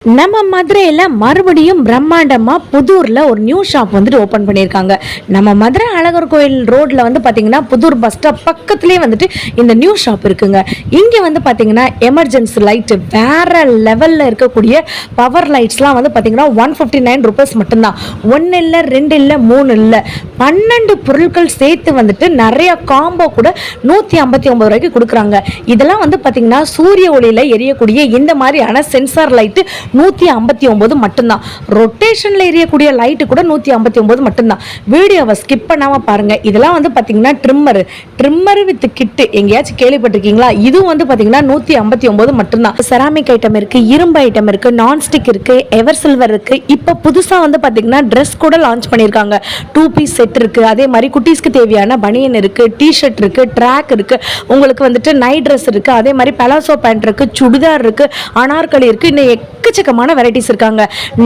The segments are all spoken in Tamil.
நம்ம மதுரையில் மறுபடியும் பிரம்மாண்டமாக புதூரில் ஒரு நியூ ஷாப் வந்துட்டு ஓப்பன் பண்ணியிருக்காங்க. நம்ம மதுரை அழகர் கோயில் ரோட்டில் வந்து பார்த்தீங்கன்னா புதூர் பஸ் ஸ்டாப் பக்கத்துலேயே வந்துட்டு இந்த நியூ ஷாப் இருக்குங்க. இங்கே வந்து பார்த்தீங்கன்னா எமர்ஜென்சி லைட்டு வேற லெவலில் இருக்கக்கூடிய பவர் லைட்ஸ்லாம் வந்து பார்த்தீங்கன்னா 159 ரூபீஸ் மட்டும்தான். 1 இல்லை 2 இல்லை 3 இல்லை 12 பொருட்கள் சேர்த்து வந்துட்டு நிறைய காம்போ கூட 159 ரூபாய்க்கு கொடுக்குறாங்க. இதெல்லாம் வந்து பார்த்தீங்கன்னா சூரிய ஒளியில் எரியக்கூடிய இந்த மாதிரியான சென்சார் லைட்டு 159 மட்டும்தான். ரொட்டேஷன்ல எரியக்கூடிய லைட்டு கூட 159 மட்டும்தான். வீடியோவை ஸ்கிப் பண்ணாம பாருங்க. இதெல்லாம் வந்து பாத்தீங்கன்னா ட்ரிம்மர் வித் கிட்டு எங்கேயாச்சும் கேள்விப்பட்டிருக்கீங்களா? இதுவும் வந்து பாத்தீங்கன்னா 159 மட்டும்தான். செராமிக் ஐட்டம் இருக்கு, இரும்பு ஐட்டம் இருக்கு, நான்ஸ்டிக் இருக்கு, எவர் சில்வர் இருக்கு. இப்போ புதுசா வந்து பாத்தீங்கன்னா ட்ரெஸ் கூட லான்ச் பண்ணிருக்காங்க. 2 பீஸ் செட் இருக்கு. அதே மாதிரி குட்டீஸ்க்கு தேவையான பனியன் இருக்கு, டிஷர்ட் இருக்கு, ட்ராக் இருக்கு, உங்களுக்கு வந்துட்டு நைட் ட்ரெஸ் இருக்கு, அதே மாதிரி பலாசோ பேண்ட் இருக்கு, சுடிதார் இருக்கு, அனார்கலி இருக்கு. இன்னும் எக்கச்சக்கமான வெரைட்டிஸ் இருக்காங்க.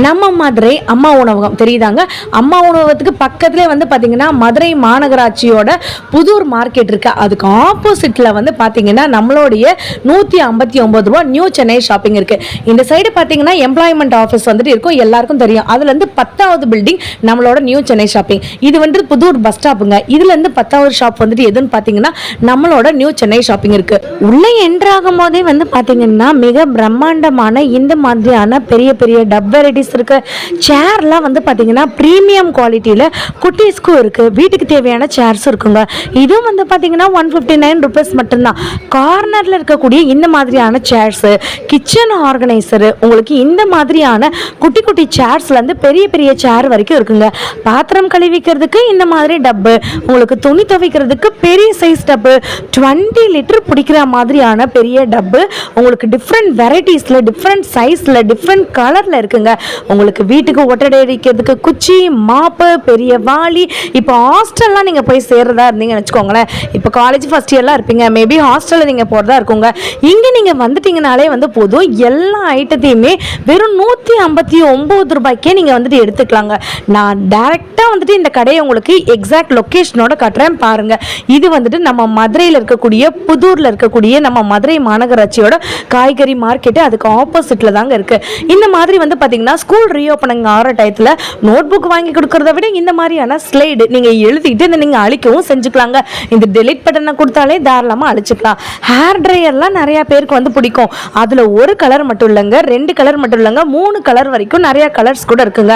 நம்ம மதுரை அம்மா உணவகம் தெரியுதாங்க. அம்மா உணவகத்துக்கு பக்கத்துலேயே வந்து பார்த்தீங்கன்னா மதுரை மாநகராட்சியோட புதூர் மார்க்கெட் இருக்கு. அதுக்கு ஆப்போசிட்ல வந்து பார்த்தீங்கன்னா நம்மளுடைய 159 ரூபா நியூ சென்னை ஷாப்பிங் இருக்கு. இந்த சைடு பார்த்தீங்கன்னா எம்ப்ளாய்மெண்ட் ஆஃபீஸ் வந்துட்டு இருக்கும், எல்லாருக்கும் தெரியும். அதுல இருந்து 10வது பில்டிங் நம்மளோட நியூ சென்னை ஷாப்பிங். இது வந்து புதூர் பஸ் ஸ்டாப்புங்க. இதுல இருந்து 10வது ஷாப் வந்துட்டு எதுன்னு பார்த்தீங்கன்னா நம்மளோட நியூ சென்னை ஷாப்பிங் இருக்கு. உள்ளே என்ட்ராகும் போதே வந்து பார்த்தீங்கன்னா மிக பிரம்மாண்டமான இந்த மாதிரியான பெரிய பெரிய டப் வெரைட்டிஸ் இருக்கு. சேர்லாம் வந்து பார்த்தீங்கன்னா ப்ரீமியம் குவாலிட்டியில் குட்டீஸ்க்கும் இருக்கு. வீட்டுக்கு தேவையான சேர்ஸ் இருக்குங்க. இதுவும் வந்து பார்த்தீங்கன்னா 159 ரூபீஸ் மட்டும்தான். கார்னரில் இருக்கக்கூடிய இந்த மாதிரியான சேர்ஸ், கிச்சன் ஆர்கனைசரு, உங்களுக்கு இந்த மாதிரியான குட்டி குட்டி சேர்ஸ்லேருந்து பெரிய பெரிய சேர் வரைக்கும் இருக்குங்க. பாத்திரம் கழுவிக்கிறதுக்கு இந்த மாதிரி டப்பு, உங்களுக்கு துணி துவைக்கிறதுக்கு பெரிய சைஸ் டப்பு, 20 லிட்டர் பிடிக்கிற மாதிரியான பெரிய டப்பு, உங்களுக்கு டிஃப்ரெண்ட் வெரைட்டிஸில் டிஃப்ரெண்ட் சைஸில் டிஃப்ரெண்ட் கலரில் இருக்குங்க. உங்களுக்கு வீட்டுக்கு ஒட்டடை அடிக்கிறதுக்கு குச்சி, மாப்பு, பெரிய வாளி. இப்போ ஹாஸ்டல்லாம் நீங்கள் போய் சேர்றதா இருந்தீங்கன்னு வச்சுக்கோங்களேன். இப்போ காலேஜ் ஃபர்ஸ்ட் இயர்லாம் இருப்பீங்க, மேபி ஹாஸ்டலில் நீங்கள் போகிறதா இருக்குங்க. இங்கே நீங்கள் வந்துட்டீங்கனாலே வந்து போதும், எல்லா ஐட்டத்தையுமே வெறும் 159 ரூபாய்க்கே நீங்கள் வந்துட்டு எடுத்துக்கலாங்க. நான் டைரெக்டாக வந்துட்டு இந்த கடையை உங்களுக்கு எக்ஸாக்ட் லொக்கேஷனோட காட்டுறேன் பாருங்க. இது வந்துட்டு நம்ம மதுரையில் இருக்கக்கூடிய புதூரில் இருக்கக்கூடிய நம்ம மதுரை மாநகராட்சியோட காய்கறி மார்க்கெட்டு, அதுக்கு ஆப்போசிட்ல தாங்க இருக்கு. இந்த மாதிரி வந்து பார்த்தீங்கன்னா ஸ்கூல் ரீஓப்பனிங் ஆகிற டயத்தில் நோட் புக் வாங்கி கொடுக்கறத விட இந்த மாதிரியான ஸ்லைடு நீங்கள் எழுதிக்கிட்டு இதை நீங்கள் அழிக்கவும் செஞ்சுக்கலாங்க. இந்த டெலிட் பட்டனை கொடுத்தாலே தாராளமாக அழிச்சுக்கலாம். ஹேர் ட்ரையர்லாம் நிறையா பேருக்கு வந்து பிடிக்கும். அதில் ஒரு கலர் மட்டும் இல்லைங்க, 2 கலர் மட்டும் இல்லைங்க, 3 கலர் வரைக்கும் நிறையா கலர்ஸ் கூட இருக்குங்க.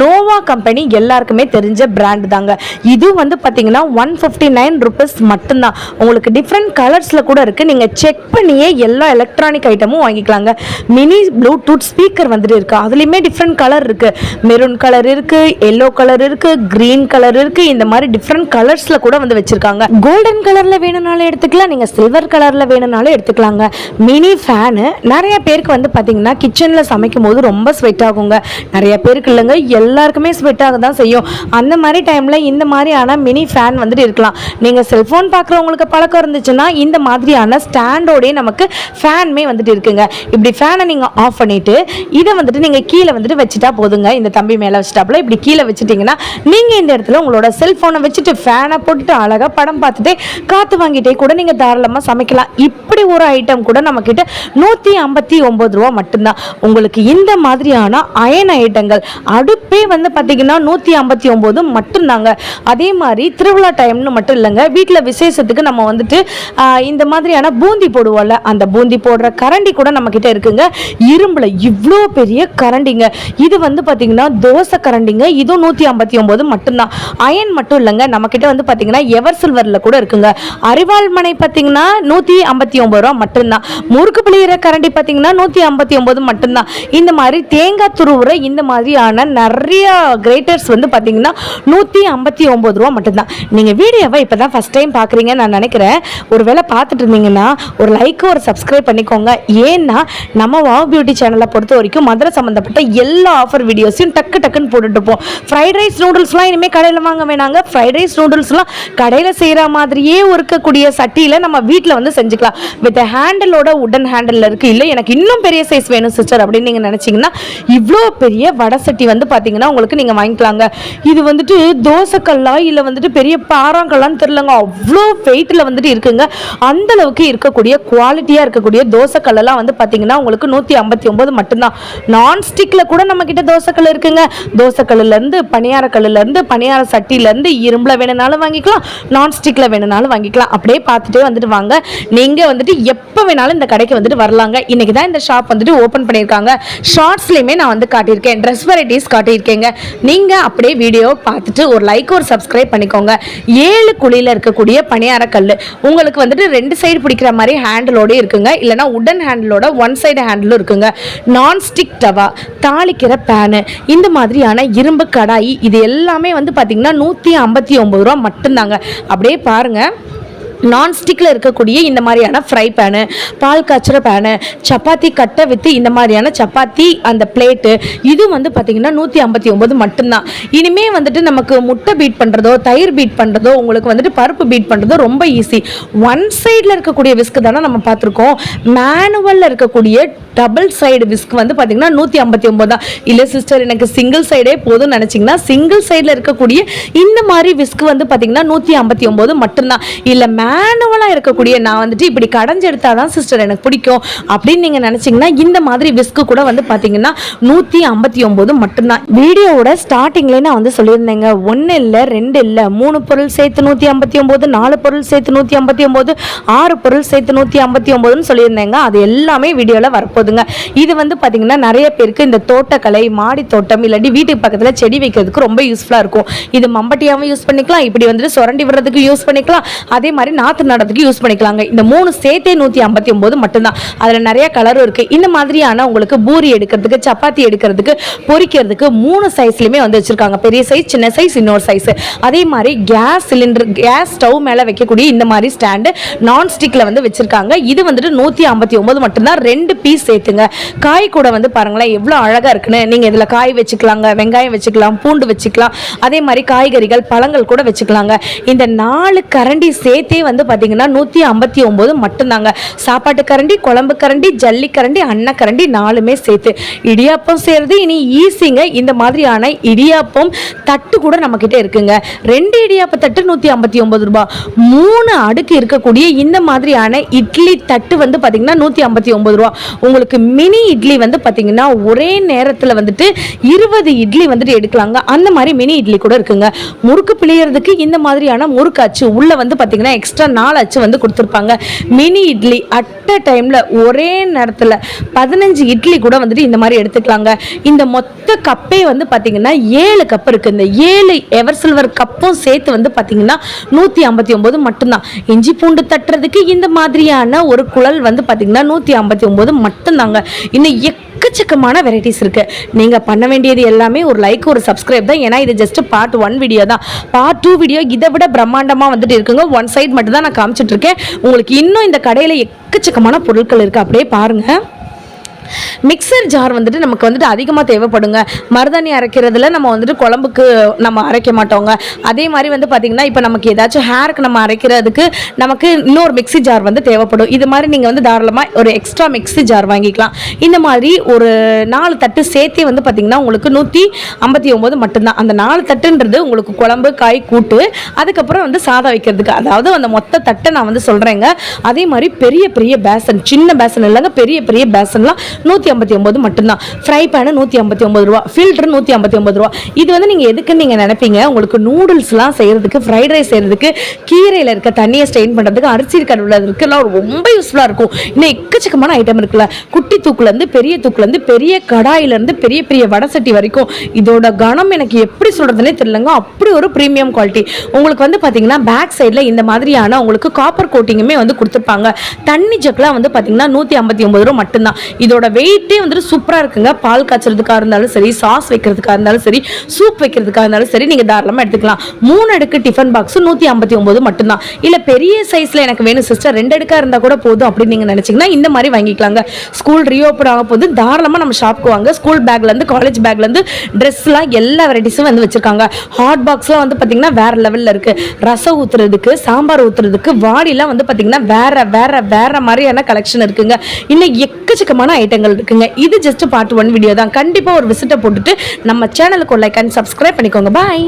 நோவா கம்பெனி எல்லாருக்குமே தெரிஞ்ச பிராண்ட் தாங்க. இது வந்து பார்த்தீங்கன்னா 159 ரூபீஸ் மட்டும்தான். உங்களுக்கு டிஃப்ரெண்ட் கலர்ஸில் கூட இருக்குது. நீங்கள் செக் பண்ணியே எல்லா எலக்ட்ரானிக் ஐட்டமும் வாங்கிக்கலாங்க. மினி ப்ளூடூத் ஸ்பீக்கர் வந்துட்டு இருக்கு. அதுலேயுமே டிஃப்ரெண்ட் கலர் இருக்கு. மெரூன் கலர் இருக்கு, எல்லோ கலர் இருக்கு, கிரீன் கலர் இருக்கு. இந்த மாதிரி டிஃப்ரெண்ட் கலர்ஸ்ல கூட வந்து வச்சிருக்காங்க. கோல்டன் கலர்ல வேணும்னாலும் எடுத்துக்கலாம், நீங்க சில்வர் கலர்ல வேணும்னாலும் எடுத்துக்கலாங்க. மினி ஃபேனு நிறைய பேருக்கு வந்து பாத்தீங்கன்னா கிச்சன்ல சமைக்கும் போது ரொம்ப ஸ்வெட் ஆகுங்க. நிறைய பேருக்கு இல்லைங்க, எல்லாருக்குமே ஸ்வெட் ஆக தான் செய்யும். அந்த மாதிரி டைம்ல இந்த மாதிரியான மினி ஃபேன் வந்துட்டு இருக்கலாம். நீங்க செல்போன் பார்க்குறவங்களுக்கு பழக்கம் இருந்துச்சுன்னா இந்த மாதிரியான ஸ்டாண்டோடய நமக்கு ஃபேனுமே வந்துட்டு இருக்குங்க. இப்படி ஃபேனை நீங்க ஆஃப் பண்ணிட்டு இதை வந்துட்டு நீங்க கீழே வந்துட்டு வச்சுட்டா போதுங்க. இந்த தம்பி மேலே வச்சுட்டாப்புல இப்படி கீழே வச்சுட்டீங்கன்னா நீங்க இந்த இடத்துல உங்களோட செல்போனை வச்சுட்டு ஃபேனை போட்டுட்டு அழகா படம் பார்த்துட்டே காத்து வாங்கிட்டே கூட நீங்க தாராளமா சமைக்கலாம். இப்படி ஒரு ஐட்டம் கூட நம்ம கிட்ட 159 ரூபா மட்டும்தான். உங்களுக்கு இந்த மாதிரியான அயன் ஐட்டங்கள் அடுப்பே வந்து பார்த்தீங்கன்னா 159 மட்டும்தாங்க. அதே மாதிரி திருவிழா டைம்னு மட்டும் இல்லைங்க, வீட்டில் விசேஷத்துக்கு நம்ம வந்துட்டு இந்த மாதிரியான பூந்தி போடுவோம்ல, அந்த பூந்தி போடுற கரண்டி கூட நம்ம கிட்ட இருக்குங்க. இரும்புல இவ்வளோ பெரிய கரண்டிங்க. இது வந்து பார்த்தீங்கன்னா தோசை கரண்டிங்க. இதுவும் 159 மட்டும்தான். அயன் மட்டும் இல்லைங்க, நம்ம கிட்ட வந்து பார்த்தீங்கன்னா எவர் சில்வர்ல கூட இருக்குங்க. அரிவாள் மனை பார்த்தீங்கன்னா 159 ரூபா மட்டும்தான். முறுக்கு பிழிகிற கரண்டி பார்த்தீங்கன்னா 159 மட்டும்தான். இந்த மாதிரி தேங்காய் துருவுற இந்த மாதிரியான நிறைய கிரேட்டர்ஸ் வந்து பார்த்தீங்கன்னா 159 ரூபா மட்டும்தான். நீங்கள் வீடியோவை இப்போ தான் ஃபஸ்ட் டைம் பார்க்குறீங்க நான் நினைக்கிறேன். ஒருவேளை பார்த்துட்டு இருந்தீங்கன்னா ஒரு லைக் ஒரு சப்ஸ்கிரைப் பண்ணிக்கோங்க. ஏன்னா நம்ம வாவ் பியூட்டி சேனலை பொறுத்த வரைக்கும் மதுரை சம்மந்தப்பட்ட எல்லா ஆஃபர் வீடியோஸையும் டக்குன்னு போட்டுட்டு இருப்போம். ஃப்ரைட் ரைஸ் நூடுல்ஸ்லாம் இனிமேல் கடையில் வாங்க வேணாங்க. ஃப்ரைட் ரைஸ் நூடுல்ஸ்லாம் கடையில் செய்கிற மாதிரியே இருக்கக்கூடிய சட்டியில் நம்ம வீட்டில் வந்து செஞ்சுக்கலாம். வித் ஹேண்டிலோட உடன் ஹேண்டில் இருக்குது. இல்லை எனக்கு இன்னும் பெரிய சைஸ் வேணும் சிஸ்டர் அப்படின்னு நீங்கள் நினச்சிங்கன்னா இவ்வளோ பெரிய வடை சட்டி வந்து பார்த்தீங்கன்னா உங்களுக்கு நீங்கள் வாங்கிக்கலாங்க. இது வந்துட்டு தோசைக்கல்லா இல்லை வந்துட்டு பெரிய பாறாங்கல்லான்னு தெரிலங்க, அவ்வளோ வெயிட்டில் வந்துட்டு இருக்குங்க. அந்த அளவுக்கு இருக்கக்கூடிய குவாலிட்டியாக இருக்கக்கூடிய தோசைக்கல்லாம் வந்து பார்த்தீங்கன்னா உங்களுக்கு 159 மட்டும்தான். நான்ஸ்டிக்கில் கூட நம்மக்கிட்ட தோசைக்கல் இருக்குங்க. தோசைக்கல்லுலேருந்து பணியாரக்கல்லுலேருந்து பணியார சட்டியிலேருந்து இரும்பில் வேணுனாலும் வாங்கிக்கலாம், நான்ஸ்டிக்கில் வேணுனாலும் வாங்கிக்கலாம். அப்படியே பார்த்துட்டே வந்துட்டு வாங்க. நீங்கள் வந்துட்டு எப்போ வேணாலும் இந்த கடைக்கு வந்துட்டு வரலாங்க. இன்றைக்கி தான் இந்த ஷாப் வந்துட்டு ஓப்பன் பண்ணியிருக்காங்க. ஷார்ட்ஸ்லையுமே நான் வந்து காட்டியிருக்கேன், ட்ரெஸ் வெரைட்டிஸ் காட்டியிருக்கேங்க. நீங்கள் அப்படியே வீடியோ பார்த்துட்டு ஒரு லைக் ஒரு சப்ஸ்கிரைப் பண்ணிக்கோங்க. 7 குழியில் இருக்கக்கூடிய பணியாரக்கல் உங்களுக்கு வந்துட்டு 2 சைடு பிடிக்கிற மாதிரி ஹேண்டிலோட இருக்குங்க, இல்லைனா உடன் ஹேண்டிலோட 1 சைடு ஹேண்டிலும் இருக்குங்க. நான்ஸ்டிக் தவா, தாளிக்கிற பேனு, இந்த மாதிரியான இரும்பு கடாயி, இது எல்லாமே வந்து பார்த்தீங்கன்னா 159 ரூபா மட்டும்தாங்க. அப்படியே பாருங்கள். நான்ஸ்டிக்கில் இருக்கக்கூடிய இந்த மாதிரியான ஃப்ரை பேனு, பால் காய்ச்சுற பேனு, சப்பாத்தி கட்டை வித்து இந்த மாதிரியான சப்பாத்தி அந்த பிளேட்டு, இது வந்து பார்த்திங்கன்னா 159 மட்டும்தான். இனிமேல் வந்துட்டு நமக்கு முட்டை பீட் பண்ணுறதோ தயிர் பீட் பண்ணுறதோ உங்களுக்கு வந்துட்டு பருப்பு பீட் பண்ணுறதோ ரொம்ப ஈஸி. 1 சைடில் இருக்கக்கூடிய விஸ்க்கு தானே நம்ம பார்த்துருக்கோம். மேனுவலில் இருக்கக்கூடிய டபுள் சைடு விஸ்க் வந்து பார்த்தீங்கன்னா 159 தான். இல்லை சிஸ்டர் எனக்கு சிங்கிள் சைடே போதும்னு நினச்சிங்கன்னா சிங்கிள் சைடில் இருக்கக்கூடிய இந்த மாதிரி விஸ்க் வந்து பார்த்தீங்கன்னா 159 மட்டும்தான். இல்லை மேனுவலாக இருக்கக்கூடிய நான் வந்துட்டு இப்படி கடைஞ்சி எடுத்தால் தான் சிஸ்டர் எனக்கு பிடிக்கும் அப்படின்னு நீங்கள் நினச்சிங்கன்னா இந்த மாதிரி விஸ்க்கு கூட வந்து பார்த்தீங்கன்னா 159 மட்டும்தான். வீடியோவோட ஸ்டார்டிங்லேயே நான் வந்து சொல்லியிருந்தேங்க, 1 இல்லை 2 இல்லை 3 பொருள் சேர்த்து 159, 4 பொருள் சேர்த்து 159, 6 பொருள் சேர்த்து 159ன்னு சொல்லியிருந்தேங்க. அது எல்லாமே வீடியோவில் வரப்போகுதுங்க. இது வந்து பார்த்தீங்கன்னா நிறைய பேருக்கு இந்த தோட்டக்கலை, மாடி தோட்டம், இல்லாட்டி வீட்டுக்கு பக்கத்தில் செடி வைக்கிறதுக்கு ரொம்ப யூஸ்ஃபுல்லாக இருக்கும். இது மம்பட்டியாகவும் யூஸ் பண்ணிக்கலாம், இப்படி வந்துட்டு சுரண்டி விடுறதுக்கு யூஸ் பண்ணிக்கலாம், அதே மாதிரி நாற்று நடுறதுக்கு யூஸ் பண்ணிக்கலாங்க. இந்த 3 சேர்த்தே 159 மட்டும்தான். அதில் நிறைய கலரும் இருக்குது. இந்த மாதிரியான உங்களுக்கு பூரி எடுக்கிறதுக்கு, சப்பாத்தி எடுக்கிறதுக்கு, பொரிக்கிறதுக்கு 3 சைஸ்லையுமே வந்து வச்சுருக்காங்க. பெரிய சைஸ், சின்ன சைஸ், இன்னொரு சைஸ். அதே மாதிரி கேஸ் சிலிண்டர், கேஸ் ஸ்டவ் மேலே வைக்கக்கூடிய இந்த மாதிரி ஸ்டாண்டு நான்ஸ்டிக்கில் வந்து வச்சுருக்காங்க. இது வந்துட்டு 159 மட்டும்தான். 2 பீஸ் சேர்த்துங்க. காய் கூட வந்து பாருங்களேன் எவ்வளோ அழகாக இருக்குன்னு. நீங்கள் இதில் காய் வச்சுக்கலாங்க, வெங்காயம் வச்சுக்கலாம், பூண்டு வச்சுக்கலாம், அதே மாதிரி காய்கறிகள் பழங்கள் கூட வச்சுக்கலாங்க. இந்த 4 கரண்டி சேர்த்தே வந்து பார்த்தீங்கன்னா 159 மட்டும்தாங்க. சாப்பாட்டு கரண்டி, குழம்பு கரண்டி, ஜல்லி கரண்டி, அன்ன கரண்டி 4மே சேர்த்து. இடியாப்பம் செய்கிறது இனி ஈஸிங்க. இந்த மாதிரியான இடியாப்பம் தட்டு கூட நம்மக்கிட்ட இருக்குங்க. 2 இடியாப்ப தட்டு 159 ரூபா. 3 அடுக்கு இருக்கக்கூடிய இந்த மாதிரியான இட்லி தட்டு வந்து பார்த்தீங்கன்னா 159 ரூபா. உங்களுக்கு மினி இட்லி வந்து பார்த்தீங்கன்னா ஒரே நேரத்தில் வந்துட்டு 20 இட்லி வந்துட்டு எடுக்கலாங்க. அந்த மாதிரி மினி இட்லி கூட இருக்குங்க. முறுக்கு பிழியறதுக்கு இந்த மாதிரியான முறுக்காச்சு உள்ள வந்து பார்த்தீங்கன்னா எக்ஸ்ட்ரா 4 அச்சு வந்து கொடுத்துருப்பாங்க. மினி இட்லி அட் அ டைமில் ஒரே நேரத்தில் 15 இட்லி கூட வந்துட்டு இந்த மாதிரி எடுத்துக்கலாங்க. இந்த மொத்த கப்பே வந்து பார்த்தீங்கன்னா 7 கப் இருக்குது. இந்த 7 எவர் சில்வர் கப்பும் சேர்த்து வந்து பார்த்தீங்கன்னா 159 மட்டும்தான். இஞ்சி பூண்டு தட்டுறதுக்கு இந்த மாதிரியான ஒரு குழல் வந்து பார்த்தீங்கன்னா 159 மட்டும்தாங்க. இன்னும் எக்கச்சக்கமான வெரைட்டிஸ் இருக்கு. நீங்க பண்ண வேண்டியது எல்லாமே ஒரு லைக் ஒரு சப்ஸ்கிரைப் தான். ஏன்னா இது ஜஸ்ட் பார்ட் 1 வீடியோ தான். பார்ட் 2 வீடியோ இதை விட பிரம்மாண்டமா வந்துட்டு இருக்குங்க. 1 சைடு மட்டும் தான் நான் காமிச்சிட்டு இருக்கேன். உங்களுக்கு இன்னும் இந்த கடையில எக்கச்சக்கமான பொருட்கள் இருக்கு. அப்படியே பாருங்க. மிக்சர் ஜார் வந்துட்டு நமக்கு வந்துட்டு அதிகமாக தேவைப்படுங்க. மருதாணி அரைக்கிறதுல நம்ம வந்துட்டு குழம்புக்கு நம்ம அரைக்க மாட்டோங்க. அதே மாதிரி வந்து பார்த்திங்கன்னா இப்போ நமக்கு ஏதாச்சும் ஹேருக்கு நம்ம அரைக்கிறதுக்கு நமக்கு இன்னொரு மிக்சி ஜார் வந்து தேவைப்படும். இது மாதிரி நீங்கள் வந்து தாராளமாக ஒரு எக்ஸ்ட்ரா மிக்சி ஜார் வாங்கிக்கலாம். இந்த மாதிரி ஒரு 4 தட்டு சேர்த்தே வந்து பார்த்திங்கன்னா உங்களுக்கு 159 மட்டும்தான். அந்த 4 தட்டுன்றது உங்களுக்கு குழம்பு, காய், கூட்டு, அதுக்கப்புறம் வந்து சாதம் வைக்கிறதுக்கு, அதாவது அந்த மொத்த தட்டை நான் வந்து சொல்கிறேங்க. அதே மாதிரி பெரிய பெரிய பேசன், சின்ன பேசன் இல்லைங்க, பெரிய பெரிய பேசன்லாம் 159 மட்டும்தான். ஃப்ரை பேனு 159 ரூபா, ஃபில்டர் 159 ரூபா. இது வந்து நீங்கள் எதுக்குன்னு நீங்கள் நினைப்பீங்க, உங்களுக்கு நூடுல்ஸ்லாம் செய்கிறதுக்கு, ஃப்ரைட் ரைஸ் செய்கிறதுக்கு, கீரையில் இருக்க தண்ணியை ஸ்ட்ரெயின் பண்ணுறதுக்கு, அரிசி கழுவுறதுக்கு எல்லாம் ரொம்ப யூஸ்ஃபுல்லாக இருக்கும். இன்னும் எக்கச்சக்கமான ஐட்டம் இருக்குல்ல. குட்டி தூக்குலேருந்து பெரிய தூக்குலேருந்து பெரிய கடாயிலேருந்து பெரிய பெரிய வடை சட்டி வரைக்கும் இதோட கணம் எனக்கு எப்படி சொல்கிறதுனே தெரியலங்க. அப்படி ஒரு ப்ரீமியம் குவாலிட்டி. உங்களுக்கு வந்து பார்த்தீங்கன்னா பேக் சைடில் இந்த மாதிரியான உங்களுக்கு காப்பர் கோட்டிங்குமே வந்து கொடுத்துருப்பாங்க. தண்ணி ஜக்லாம் வந்து பார்த்தீங்கன்னா 159 ரூபா மட்டும்தான். இதோட வெயிட்டே வந்துட்டு சூப்பராக இருக்குங்க. பால் காய்ச்சறதுக்காக இருந்தாலும் சரி, சாஸ் வைக்கிறதுக்காக இருந்தாலும் சரி, சூப் வைக்கிறதுக்காக இருந்தாலும் சரி, நீங்கள் தாராளமாக எடுத்துக்கலாம். 3 அடுக்கு டிஃபன் பாக்ஸ் 159 மட்டும்தான். இல்லை பெரிய சைஸில் எனக்கு வேணும் சிஸ்டர் 2 அடுக்காக இருந்தால் கூட போதும் அப்படின்னு நீங்கள் நினச்சிங்கன்னா இந்த மாதிரி வாங்கிக்கலாங்க. ஸ்கூல் ரீஓப்பன் ஆக போது தாராளமாக நம்ம ஷாப்புக்கு வாங்க. ஸ்கூல் பேக்லேருந்து காலேஜ் பேக்லேருந்து ட்ரெஸ்லாம் எல்லா வெரைட்டிஸும் வந்து வச்சுருக்காங்க. ஹாட் பாக்ஸ்லாம் வந்து பார்த்திங்கன்னா வேறு லெவலில் இருக்குது. ரசம் ஊற்றுறதுக்கு, சாம்பார் ஊற்றுறதுக்கு, வாடிலாம் வந்து பார்த்திங்கன்னா வேறு வேறு வேறு மாதிரியான கலெக்ஷன் இருக்குங்க. இன்னும் எக்கச்சக்கமான ஐட்டங்கள் இருக்குங்க. இது ஜஸ்ட் பார்ட் 1 வீடியோ தான். கண்டிப்பாக ஒரு விசிட்டை போட்டுட்டு நம்ம சேனலுக்கு ஒரு லைக் அண்ட் சப்ஸ்கிரைப் பண்ணிக்கோங்க. பாய்.